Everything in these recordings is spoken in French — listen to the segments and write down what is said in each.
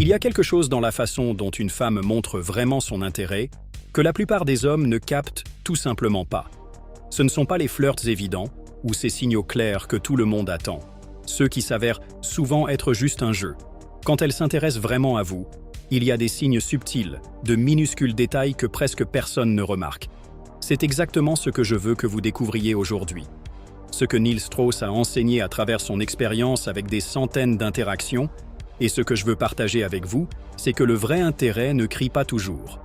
Il y a quelque chose dans la façon dont une femme montre vraiment son intérêt que la plupart des hommes ne captent tout simplement pas. Ce ne sont pas les flirts évidents ou ces signaux clairs que tout le monde attend, ceux qui s'avèrent souvent être juste un jeu. Quand elle s'intéresse vraiment à vous, il y a des signes subtils, de minuscules détails que presque personne ne remarque. C'est exactement ce que je veux que vous découvriez aujourd'hui. Ce que Neil Strauss a enseigné à travers son expérience avec des centaines d'interactions, et ce que je veux partager avec vous, c'est que le vrai intérêt ne crie pas toujours.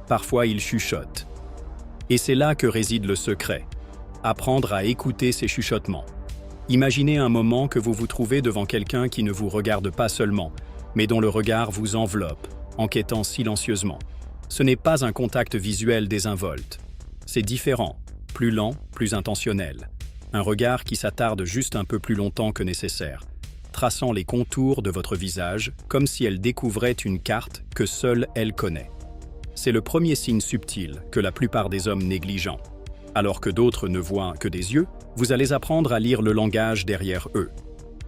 Parfois, il chuchote. Et c'est là que réside le secret. Apprendre à écouter ces chuchotements. Imaginez un moment que vous vous trouvez devant quelqu'un qui ne vous regarde pas seulement, mais dont le regard vous enveloppe, enquêtant silencieusement. Ce n'est pas un contact visuel désinvolte. C'est différent, plus lent, plus intentionnel. Un regard qui s'attarde juste un peu plus longtemps que nécessaire, traçant les contours de votre visage comme si elle découvrait une carte que seule elle connaît. C'est le premier signe subtil que la plupart des hommes négligent. Alors que d'autres ne voient que des yeux, vous allez apprendre à lire le langage derrière eux.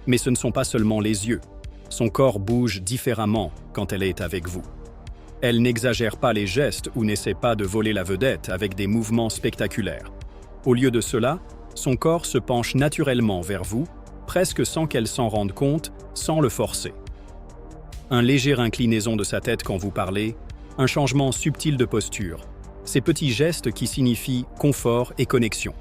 Mais ce ne sont pas seulement les yeux. Son corps bouge différemment quand elle est avec vous. Elle n'exagère pas les gestes ou n'essaie pas de voler la vedette avec des mouvements spectaculaires. Au lieu de cela, son corps se penche naturellement vers vous, presque sans qu'elle s'en rende compte, sans le forcer. Un léger inclinaison de sa tête quand vous parlez, un changement subtil de posture, ces petits gestes qui signifient confort et connexion.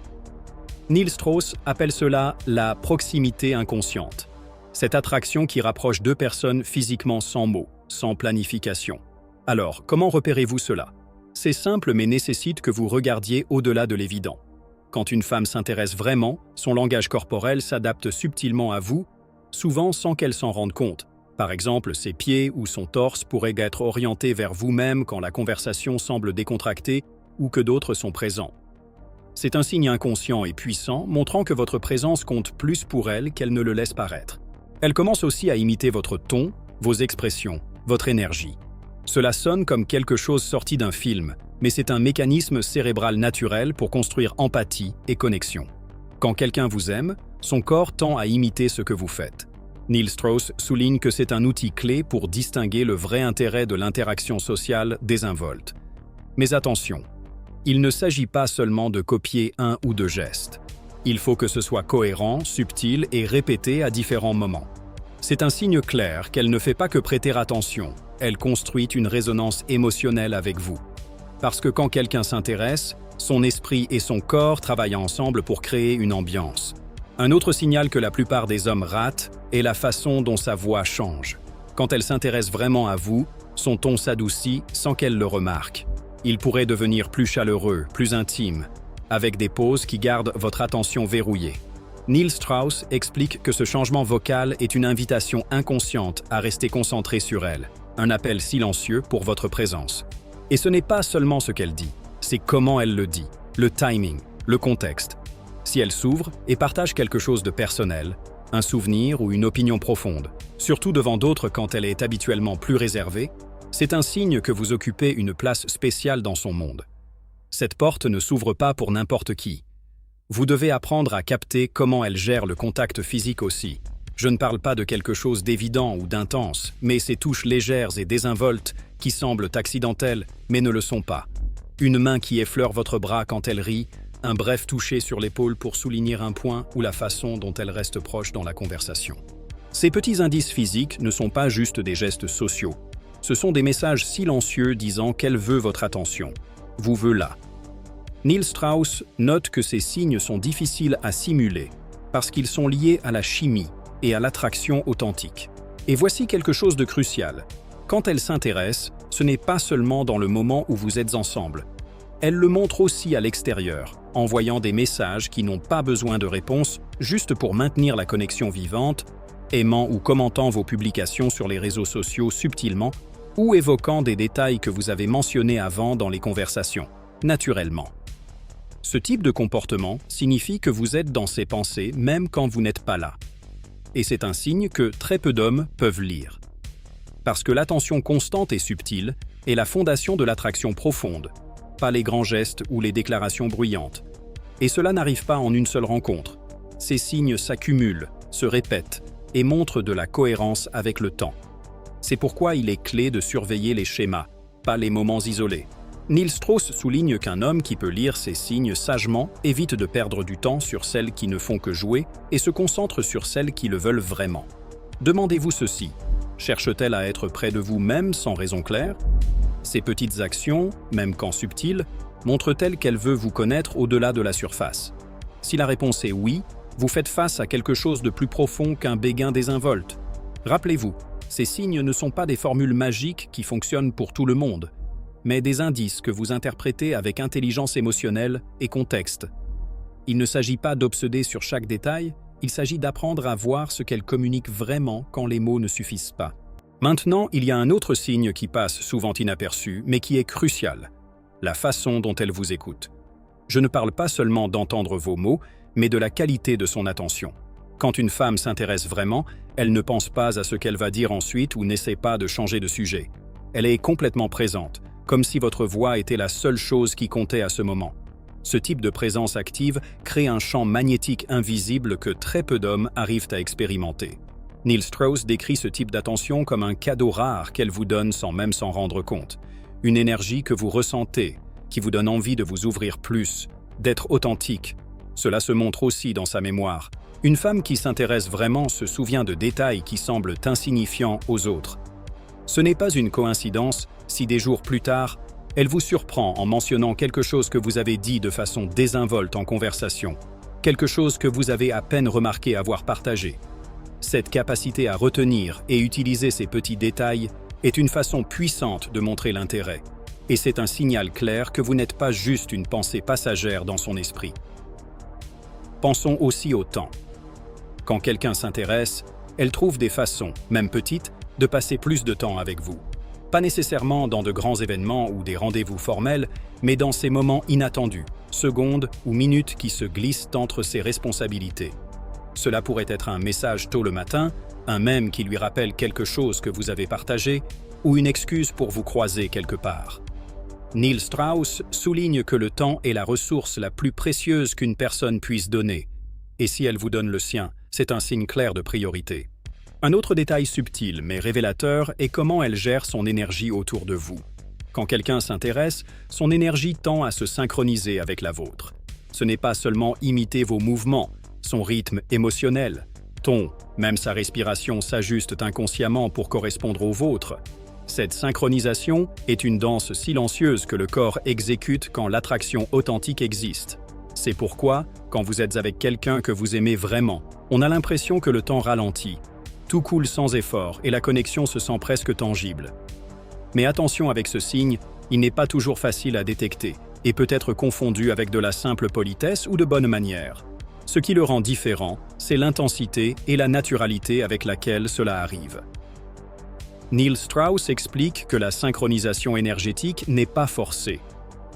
Neil Strauss appelle cela la proximité inconsciente, cette attraction qui rapproche deux personnes physiquement sans mots, sans planification. Alors, comment repérez-vous cela? C'est simple mais nécessite que vous regardiez au-delà de l'évident. Quand une femme s'intéresse vraiment, son langage corporel s'adapte subtilement à vous, souvent sans qu'elle s'en rende compte. Par exemple, ses pieds ou son torse pourraient être orientés vers vous-même quand la conversation semble décontractée ou que d'autres sont présents. C'est un signe inconscient et puissant, montrant que votre présence compte plus pour elle qu'elle ne le laisse paraître. Elle commence aussi à imiter votre ton, vos expressions, votre énergie. Cela sonne comme quelque chose sorti d'un film, mais c'est un mécanisme cérébral naturel pour construire empathie et connexion. Quand quelqu'un vous aime, son corps tend à imiter ce que vous faites. Neil Strauss souligne que c'est un outil clé pour distinguer le vrai intérêt de l'interaction sociale désinvolte. Mais attention, il ne s'agit pas seulement de copier un ou deux gestes. Il faut que ce soit cohérent, subtil et répété à différents moments. C'est un signe clair qu'elle ne fait pas que prêter attention, elle construit une résonance émotionnelle avec vous. Parce que quand quelqu'un s'intéresse, son esprit et son corps travaillent ensemble pour créer une ambiance. Un autre signal que la plupart des hommes ratent est la façon dont sa voix change. Quand elle s'intéresse vraiment à vous, son ton s'adoucit sans qu'elle le remarque. Il pourrait devenir plus chaleureux, plus intime, avec des pauses qui gardent votre attention verrouillée. Neil Strauss explique que ce changement vocal est une invitation inconsciente à rester concentré sur elle, un appel silencieux pour votre présence. Et ce n'est pas seulement ce qu'elle dit, c'est comment elle le dit, le timing, le contexte. Si elle s'ouvre et partage quelque chose de personnel, un souvenir ou une opinion profonde, surtout devant d'autres quand elle est habituellement plus réservée, c'est un signe que vous occupez une place spéciale dans son monde. Cette porte ne s'ouvre pas pour n'importe qui. Vous devez apprendre à capter comment elle gère le contact physique aussi. Je ne parle pas de quelque chose d'évident ou d'intense, mais ces touches légères et désinvoltes qui semblent accidentelles, mais ne le sont pas. Une main qui effleure votre bras quand elle rit, un bref toucher sur l'épaule pour souligner un point ou la façon dont elle reste proche dans la conversation. Ces petits indices physiques ne sont pas juste des gestes sociaux. Ce sont des messages silencieux disant qu'elle veut votre attention, vous veut là. Neil Strauss note que ces signes sont difficiles à simuler parce qu'ils sont liés à la chimie et à l'attraction authentique. Et voici quelque chose de crucial. Quand elle s'intéresse, ce n'est pas seulement dans le moment où vous êtes ensemble. Elle le montre aussi à l'extérieur, envoyant des messages qui n'ont pas besoin de réponse, juste pour maintenir la connexion vivante, aimant ou commentant vos publications sur les réseaux sociaux subtilement, ou évoquant des détails que vous avez mentionnés avant dans les conversations, naturellement. Ce type de comportement signifie que vous êtes dans ses pensées même quand vous n'êtes pas là. Et c'est un signe que très peu d'hommes peuvent lire. Parce que l'attention constante et subtile est la fondation de l'attraction profonde, pas les grands gestes ou les déclarations bruyantes. Et cela n'arrive pas en une seule rencontre. Ces signes s'accumulent, se répètent et montrent de la cohérence avec le temps. C'est pourquoi il est clé de surveiller les schémas, pas les moments isolés. Neil Strauss souligne qu'un homme qui peut lire ces signes sagement évite de perdre du temps sur celles qui ne font que jouer et se concentre sur celles qui le veulent vraiment. Demandez-vous ceci: cherche-t-elle à être près de vous même sans raison claire? Ces petites actions, même quand subtiles, montrent-elles qu'elle veut vous connaître au-delà de la surface? Si la réponse est oui, vous faites face à quelque chose de plus profond qu'un béguin désinvolte. Rappelez-vous, ces signes ne sont pas des formules magiques qui fonctionnent pour tout le monde, mais des indices que vous interprétez avec intelligence émotionnelle et contexte. Il ne s'agit pas d'obséder sur chaque détail, il s'agit d'apprendre à voir ce qu'elle communique vraiment quand les mots ne suffisent pas. Maintenant, il y a un autre signe qui passe souvent inaperçu, mais qui est crucial: la façon dont elle vous écoute. Je ne parle pas seulement d'entendre vos mots, mais de la qualité de son attention. Quand une femme s'intéresse vraiment, elle ne pense pas à ce qu'elle va dire ensuite ou n'essaie pas de changer de sujet. Elle est complètement présente, comme si votre voix était la seule chose qui comptait à ce moment. Ce type de présence active crée un champ magnétique invisible que très peu d'hommes arrivent à expérimenter. Neil Strauss décrit ce type d'attention comme un cadeau rare qu'elle vous donne sans même s'en rendre compte. Une énergie que vous ressentez, qui vous donne envie de vous ouvrir plus, d'être authentique. Cela se montre aussi dans sa mémoire. Une femme qui s'intéresse vraiment se souvient de détails qui semblent insignifiants aux autres. Ce n'est pas une coïncidence si des jours plus tard, elle vous surprend en mentionnant quelque chose que vous avez dit de façon désinvolte en conversation, quelque chose que vous avez à peine remarqué avoir partagé. Cette capacité à retenir et utiliser ces petits détails est une façon puissante de montrer l'intérêt, et c'est un signal clair que vous n'êtes pas juste une pensée passagère dans son esprit. Pensons aussi au temps. Quand quelqu'un s'intéresse, elle trouve des façons, même petites, de passer plus de temps avec vous. Pas nécessairement dans de grands événements ou des rendez-vous formels, mais dans ces moments inattendus, secondes ou minutes qui se glissent entre ses responsabilités. Cela pourrait être un message tôt le matin, un mème qui lui rappelle quelque chose que vous avez partagé, ou une excuse pour vous croiser quelque part. Neil Strauss souligne que le temps est la ressource la plus précieuse qu'une personne puisse donner, et si elle vous donne le sien, c'est un signe clair de priorité. Un autre détail subtil mais révélateur est comment elle gère son énergie autour de vous. Quand quelqu'un s'intéresse, son énergie tend à se synchroniser avec la vôtre. Ce n'est pas seulement imiter vos mouvements, son rythme émotionnel, ton, même sa respiration s'ajuste inconsciemment pour correspondre au vôtre. Cette synchronisation est une danse silencieuse que le corps exécute quand l'attraction authentique existe. C'est pourquoi, quand vous êtes avec quelqu'un que vous aimez vraiment, on a l'impression que le temps ralentit. Tout coule sans effort et la connexion se sent presque tangible. Mais attention avec ce signe, il n'est pas toujours facile à détecter et peut être confondu avec de la simple politesse ou de bonnes manières. Ce qui le rend différent, c'est l'intensité et la naturalité avec laquelle cela arrive. Neil Strauss explique que la synchronisation énergétique n'est pas forcée.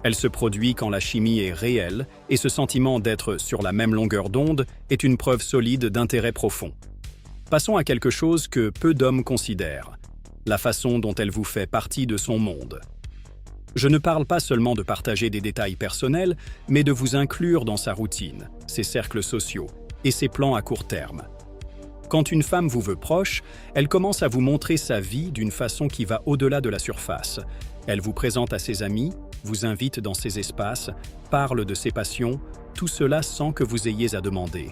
Elle se produit quand la chimie est réelle et ce sentiment d'être sur la même longueur d'onde est une preuve solide d'intérêt profond. Passons à quelque chose que peu d'hommes considèrent, la façon dont elle vous fait partie de son monde. Je ne parle pas seulement de partager des détails personnels, mais de vous inclure dans sa routine, ses cercles sociaux et ses plans à court terme. Quand une femme vous veut proche, elle commence à vous montrer sa vie d'une façon qui va au-delà de la surface. Elle vous présente à ses amis, vous invite dans ses espaces, parle de ses passions, tout cela sans que vous ayez à demander.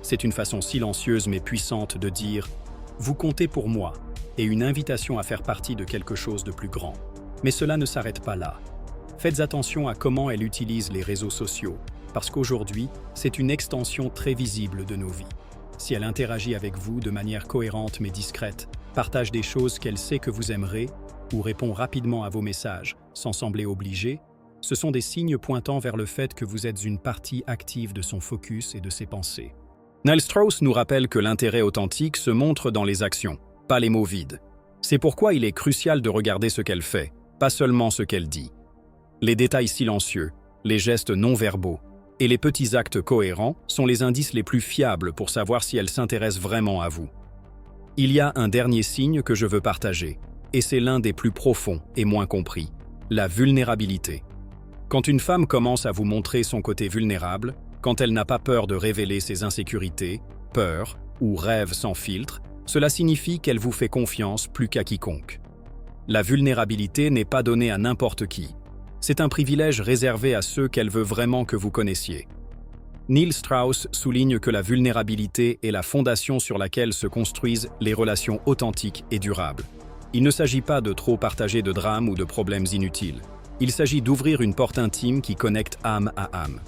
C'est une façon silencieuse mais puissante de dire « Vous comptez pour moi » et une invitation à faire partie de quelque chose de plus grand. Mais cela ne s'arrête pas là. Faites attention à comment elle utilise les réseaux sociaux, parce qu'aujourd'hui, c'est une extension très visible de nos vies. Si elle interagit avec vous de manière cohérente mais discrète, partage des choses qu'elle sait que vous aimerez, ou répond rapidement à vos messages sans sembler obligée, ce sont des signes pointant vers le fait que vous êtes une partie active de son focus et de ses pensées. Neil Strauss nous rappelle que l'intérêt authentique se montre dans les actions, pas les mots vides. C'est pourquoi il est crucial de regarder ce qu'elle fait, pas seulement ce qu'elle dit. Les détails silencieux, les gestes non-verbaux et les petits actes cohérents sont les indices les plus fiables pour savoir si elle s'intéresse vraiment à vous. Il y a un dernier signe que je veux partager, et c'est l'un des plus profonds et moins compris, la vulnérabilité. Quand une femme commence à vous montrer son côté vulnérable, quand elle n'a pas peur de révéler ses insécurités, peurs ou rêves sans filtre, Cela signifie qu'elle vous fait confiance plus qu'à quiconque. La vulnérabilité n'est pas donnée à n'importe qui. C'est un privilège réservé à ceux qu'elle veut vraiment que vous connaissiez. Neil Strauss souligne que la vulnérabilité est la fondation sur laquelle se construisent les relations authentiques et durables. Il ne s'agit pas de trop partager de drames ou de problèmes inutiles. Il s'agit d'ouvrir une porte intime qui connecte âme à âme.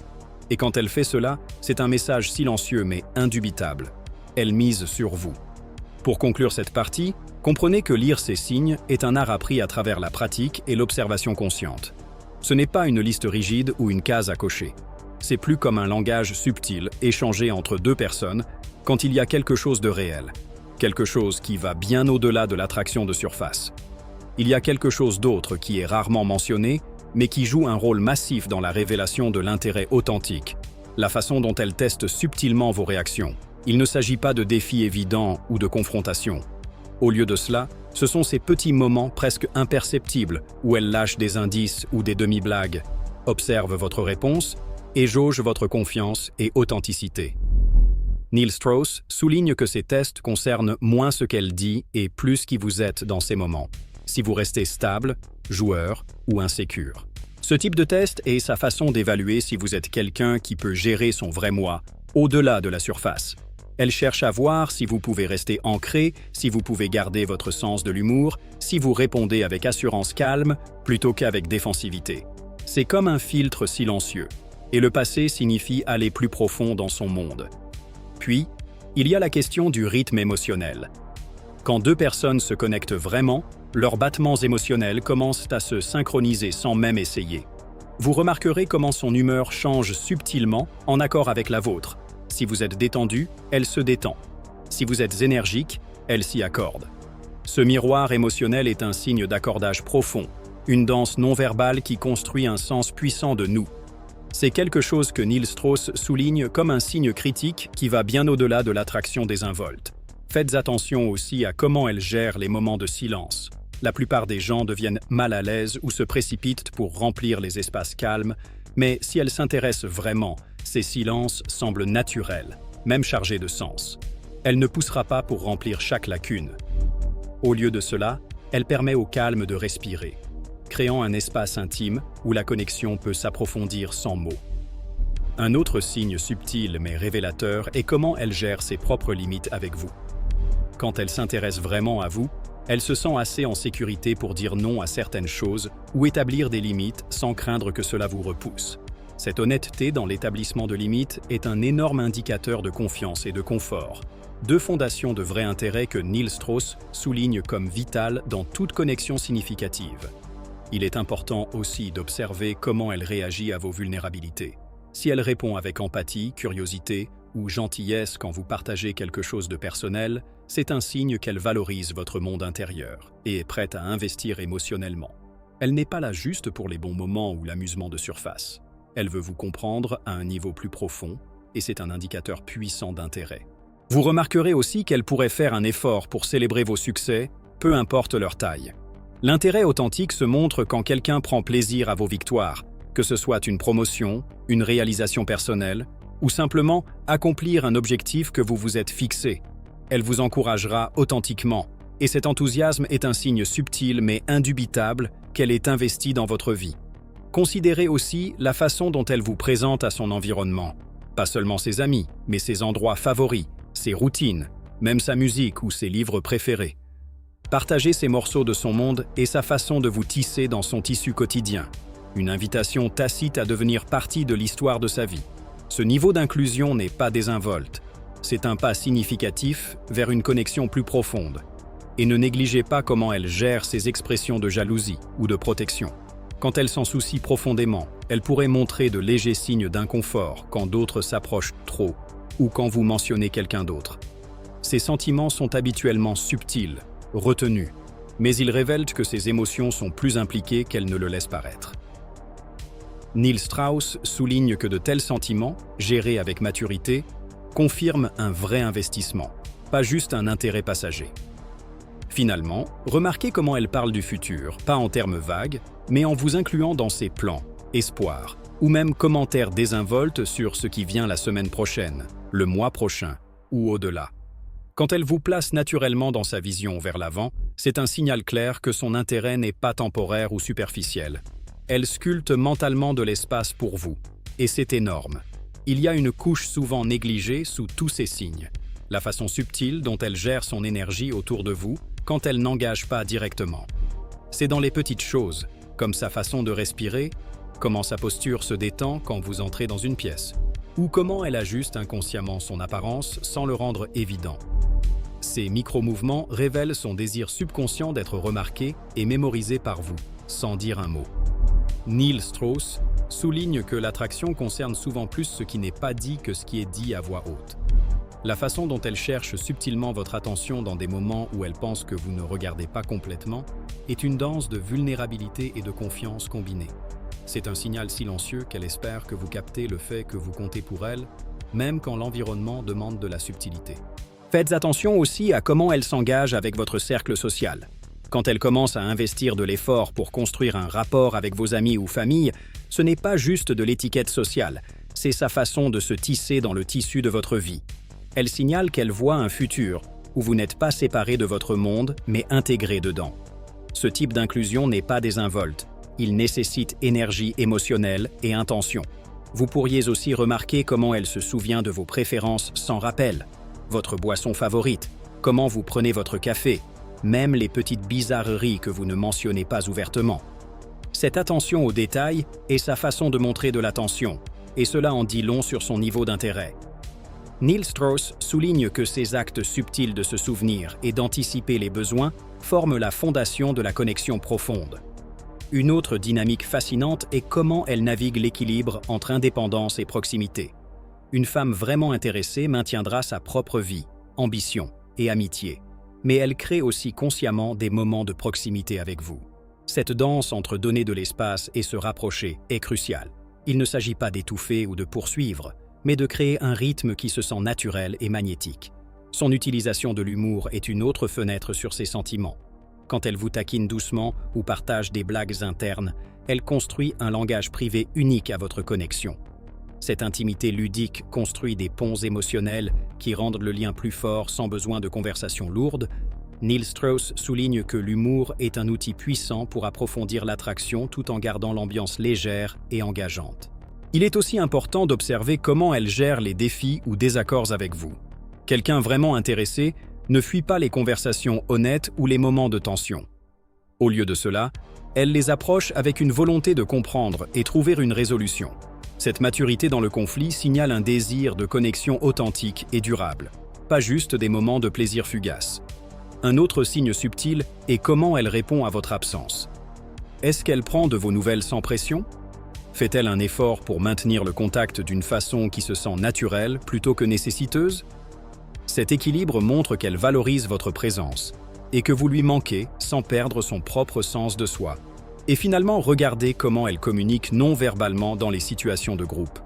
Et quand elle fait cela, c'est un message silencieux mais indubitable. Elle mise sur vous. Pour conclure cette partie, comprenez que lire ces signes est un art appris à travers la pratique et l'observation consciente. Ce n'est pas une liste rigide ou une case à cocher. C'est plus comme un langage subtil échangé entre deux personnes quand il y a quelque chose de réel, quelque chose qui va bien au-delà de l'attraction de surface. Il y a quelque chose d'autre qui est rarement mentionné, mais qui joue un rôle massif dans la révélation de l'intérêt authentique, la façon dont elle teste subtilement vos réactions. Il ne s'agit pas de défis évidents ou de confrontations. Au lieu de cela, ce sont ces petits moments presque imperceptibles où elle lâche des indices ou des demi-blagues, observe votre réponse et jauge votre confiance et authenticité. Neil Strauss souligne que ces tests concernent moins ce qu'elle dit et plus qui vous êtes dans ces moments, si vous restez stable, joueur ou insécure. Ce type de test est sa façon d'évaluer si vous êtes quelqu'un qui peut gérer son vrai moi, au-delà de la surface. Elle cherche à voir si vous pouvez rester ancré, si vous pouvez garder votre sens de l'humour, si vous répondez avec assurance calme plutôt qu'avec défensivité. C'est comme un filtre silencieux. Et le passé signifie aller plus profond dans son monde. Puis, il y a la question du rythme émotionnel. Quand deux personnes se connectent vraiment, leurs battements émotionnels commencent à se synchroniser sans même essayer. Vous remarquerez comment son humeur change subtilement en accord avec la vôtre. Si vous êtes détendu, elle se détend. Si vous êtes énergique, elle s'y accorde. Ce miroir émotionnel est un signe d'accordage profond, une danse non-verbale qui construit un sens puissant de nous. C'est quelque chose que Neil Strauss souligne comme un signe critique qui va bien au-delà de l'attraction désinvolte. Faites attention aussi à comment elle gère les moments de silence. La plupart des gens deviennent mal à l'aise ou se précipitent pour remplir les espaces calmes, mais si elle s'intéresse vraiment, ces silences semblent naturels, même chargés de sens. Elle ne poussera pas pour remplir chaque lacune. Au lieu de cela, elle permet au calme de respirer, créant un espace intime où la connexion peut s'approfondir sans mots. Un autre signe subtil mais révélateur est comment elle gère ses propres limites avec vous. Quand elle s'intéresse vraiment à vous, elle se sent assez en sécurité pour dire non à certaines choses ou établir des limites sans craindre que cela vous repousse. Cette honnêteté dans l'établissement de limites est un énorme indicateur de confiance et de confort, deux fondations de vrai intérêt que Neil Strauss souligne comme vitales dans toute connexion significative. Il est important aussi d'observer comment elle réagit à vos vulnérabilités. Si elle répond avec empathie, curiosité ou gentillesse quand vous partagez quelque chose de personnel, c'est un signe qu'elle valorise votre monde intérieur et est prête à investir émotionnellement. Elle n'est pas là juste pour les bons moments ou l'amusement de surface. Elle veut vous comprendre à un niveau plus profond et c'est un indicateur puissant d'intérêt. Vous remarquerez aussi qu'elle pourrait faire un effort pour célébrer vos succès, peu importe leur taille. L'intérêt authentique se montre quand quelqu'un prend plaisir à vos victoires, que ce soit une promotion, une réalisation personnelle, ou simplement accomplir un objectif que vous vous êtes fixé. Elle vous encouragera authentiquement, et cet enthousiasme est un signe subtil mais indubitable qu'elle est investie dans votre vie. Considérez aussi la façon dont elle vous présente à son environnement. Pas seulement ses amis, mais ses endroits favoris, ses routines, même sa musique ou ses livres préférés. Partagez ces morceaux de son monde et sa façon de vous tisser dans son tissu quotidien. Une invitation tacite à devenir partie de l'histoire de sa vie. Ce niveau d'inclusion n'est pas désinvolte. C'est un pas significatif vers une connexion plus profonde. Et ne négligez pas comment elle gère ses expressions de jalousie ou de protection. Quand elle s'en soucie profondément, elle pourrait montrer de légers signes d'inconfort quand d'autres s'approchent trop ou quand vous mentionnez quelqu'un d'autre. Ces sentiments sont habituellement subtils, retenus, mais ils révèlent que ses émotions sont plus impliquées qu'elle ne le laisse paraître. Neil Strauss souligne que de tels sentiments, gérés avec maturité, confirment un vrai investissement, pas juste un intérêt passager. Finalement, remarquez comment elle parle du futur, pas en termes vagues, mais en vous incluant dans ses plans, espoirs, ou même commentaires désinvoltes sur ce qui vient la semaine prochaine, le mois prochain ou au-delà. Quand elle vous place naturellement dans sa vision vers l'avant, c'est un signal clair que son intérêt n'est pas temporaire ou superficiel. Elle sculpte mentalement de l'espace pour vous. Et c'est énorme. Il y a une couche souvent négligée sous tous ces signes. La façon subtile dont elle gère son énergie autour de vous quand elle n'engage pas directement. C'est dans les petites choses, comme sa façon de respirer, comment sa posture se détend quand vous entrez dans une pièce, ou comment elle ajuste inconsciemment son apparence sans le rendre évident. Ces micro-mouvements révèlent son désir subconscient d'être remarqué et mémorisé par vous, sans dire un mot. Neil Strauss souligne que l'attraction concerne souvent plus ce qui n'est pas dit que ce qui est dit à voix haute. La façon dont elle cherche subtilement votre attention dans des moments où elle pense que vous ne regardez pas complètement est une danse de vulnérabilité et de confiance combinée. C'est un signal silencieux qu'elle espère que vous captez le fait que vous comptez pour elle, même quand l'environnement demande de la subtilité. Faites attention aussi à comment elle s'engage avec votre cercle social. Quand elle commence à investir de l'effort pour construire un rapport avec vos amis ou famille, ce n'est pas juste de l'étiquette sociale, c'est sa façon de se tisser dans le tissu de votre vie. Elle signale qu'elle voit un futur où vous n'êtes pas séparé de votre monde, mais intégré dedans. Ce type d'inclusion n'est pas désinvolte, il nécessite énergie émotionnelle et intention. Vous pourriez aussi remarquer comment elle se souvient de vos préférences sans rappel. Votre boisson favorite, comment vous prenez votre café, même les petites bizarreries que vous ne mentionnez pas ouvertement. Cette attention aux détails est sa façon de montrer de l'attention, et cela en dit long sur son niveau d'intérêt. Neil Strauss souligne que ces actes subtils de se souvenir et d'anticiper les besoins forment la fondation de la connexion profonde. Une autre dynamique fascinante est comment elle navigue l'équilibre entre indépendance et proximité. Une femme vraiment intéressée maintiendra sa propre vie, ambition et amitié, mais elle crée aussi consciemment des moments de proximité avec vous. Cette danse entre donner de l'espace et se rapprocher est cruciale. Il ne s'agit pas d'étouffer ou de poursuivre, mais de créer un rythme qui se sent naturel et magnétique. Son utilisation de l'humour est une autre fenêtre sur ses sentiments. Quand elle vous taquine doucement ou partage des blagues internes, elle construit un langage privé unique à votre connexion. Cette intimité ludique construit des ponts émotionnels qui rendent le lien plus fort sans besoin de conversations lourdes. Neil Strauss souligne que l'humour est un outil puissant pour approfondir l'attraction tout en gardant l'ambiance légère et engageante. Il est aussi important d'observer comment elle gère les défis ou désaccords avec vous. Quelqu'un vraiment intéressé ne fuit pas les conversations honnêtes ou les moments de tension. Au lieu de cela, elle les approche avec une volonté de comprendre et trouver une résolution. Cette maturité dans le conflit signale un désir de connexion authentique et durable, pas juste des moments de plaisir fugaces. Un autre signe subtil est comment elle répond à votre absence. Est-ce qu'elle prend de vos nouvelles sans pression ? Fait-elle un effort pour maintenir le contact d'une façon qui se sent naturelle plutôt que nécessiteuse ? Cet équilibre montre qu'elle valorise votre présence et que vous lui manquez sans perdre son propre sens de soi. Et finalement, regardez comment elle communique non-verbalement dans les situations de groupe.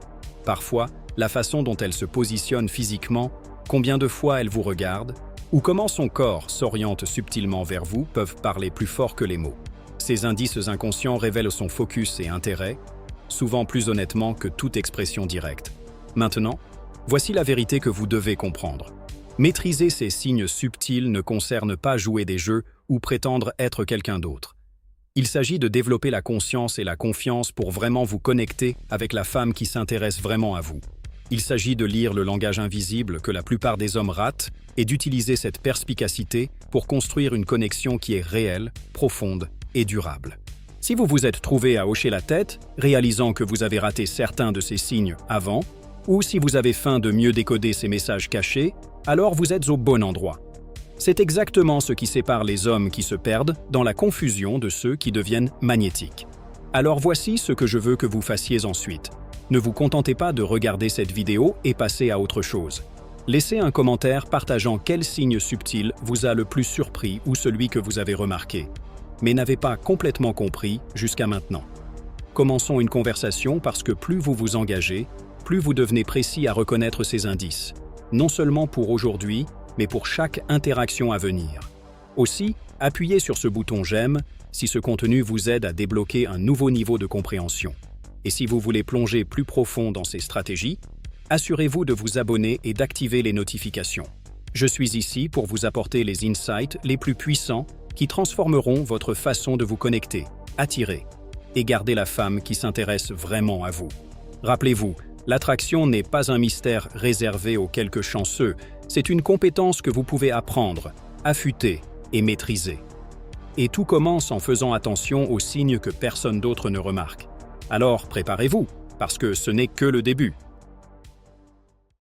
Parfois, la façon dont elle se positionne physiquement, combien de fois elle vous regarde, ou comment son corps s'oriente subtilement vers vous peuvent parler plus fort que les mots. Ces indices inconscients révèlent son focus et intérêt, souvent plus honnêtement que toute expression directe. Maintenant, voici la vérité que vous devez comprendre. Maîtriser ces signes subtils ne concerne pas jouer des jeux ou prétendre être quelqu'un d'autre. Il s'agit de développer la conscience et la confiance pour vraiment vous connecter avec la femme qui s'intéresse vraiment à vous. Il s'agit de lire le langage invisible que la plupart des hommes ratent et d'utiliser cette perspicacité pour construire une connexion qui est réelle, profonde et durable. Si vous vous êtes trouvé à hocher la tête, réalisant que vous avez raté certains de ces signes avant, ou si vous avez faim de mieux décoder ces messages cachés, alors vous êtes au bon endroit. C'est exactement ce qui sépare les hommes qui se perdent dans la confusion de ceux qui deviennent magnétiques. Alors voici ce que je veux que vous fassiez ensuite. Ne vous contentez pas de regarder cette vidéo et passer à autre chose. Laissez un commentaire partageant quel signe subtil vous a le plus surpris ou celui que vous avez remarqué, mais n'avez pas complètement compris jusqu'à maintenant. Commençons une conversation parce que plus vous vous engagez, plus vous devenez précis à reconnaître ces indices, non seulement pour aujourd'hui, mais pour chaque interaction à venir. Aussi, appuyez sur ce bouton « J'aime » si ce contenu vous aide à débloquer un nouveau niveau de compréhension. Et si vous voulez plonger plus profond dans ces stratégies, assurez-vous de vous abonner et d'activer les notifications. Je suis ici pour vous apporter les insights les plus puissants qui transformeront votre façon de vous connecter, attirer et garder la femme qui s'intéresse vraiment à vous. Rappelez-vous, l'attraction n'est pas un mystère réservé aux quelques chanceux, c'est une compétence que vous pouvez apprendre, affûter et maîtriser. Et tout commence en faisant attention aux signes que personne d'autre ne remarque. Alors préparez-vous, parce que ce n'est que le début.